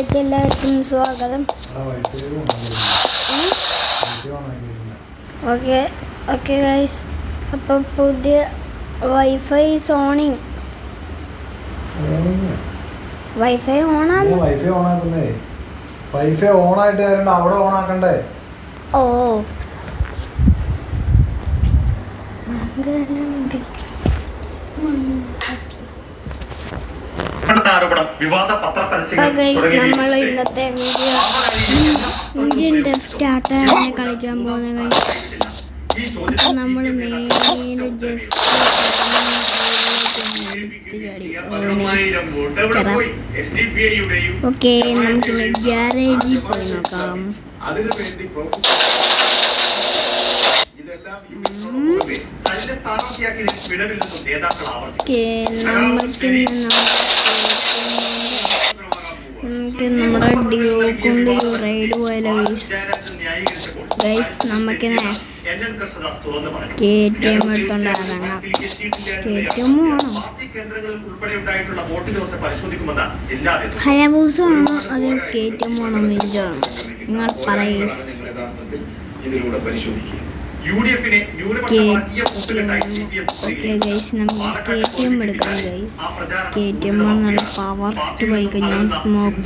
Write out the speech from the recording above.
എല്ലാവർക്കും സ്വാഗതം. Okay okay guys, അപ്പോൾ പുതിയ വൈഫൈ ഓണിങ്. വൈഫൈ ഓണാക്കുന്നേ വൈഫൈ ഓണായിട്ട് അവിടെ ഓണാക്കണ്ടേ? ഓ നമ്മൾ ഇന്നത്തെ വീഡിയോ ഇന്ത്യൻ ഡെഫ് ടാറ്റനെ കളിക്കാൻ പോകുന്ന അപ്പം നമ്മൾ നേരെ ജസ്റ്റ് ഓക്കെ, നമുക്കിന്ന് ഗ്യാരേജിൽ പോയി നോക്കാം. നമുക്ക് നമ്മുടെ ഡിയോ കൊണ്ട് റൈഡ് പോയാലോ ഗൈസ്. നമുക്ക് KTM എടുത്തോണ്ട് ഇറങ്ങാം. KTM ആണോ ഹയാബൂസ ആണോ അത് KTM ആണോ മിഞ്ചാണോ? നിങ്ങൾ പറയൂ. ഓക്കെ ഗൈസ്, നമുക്ക് KTM എടുക്കാം ഗൈസ്. KTM ആണ് നല്ല പവർസ്റ്റ് ബൈക്ക്. ഞാൻ സ്മോക്ക്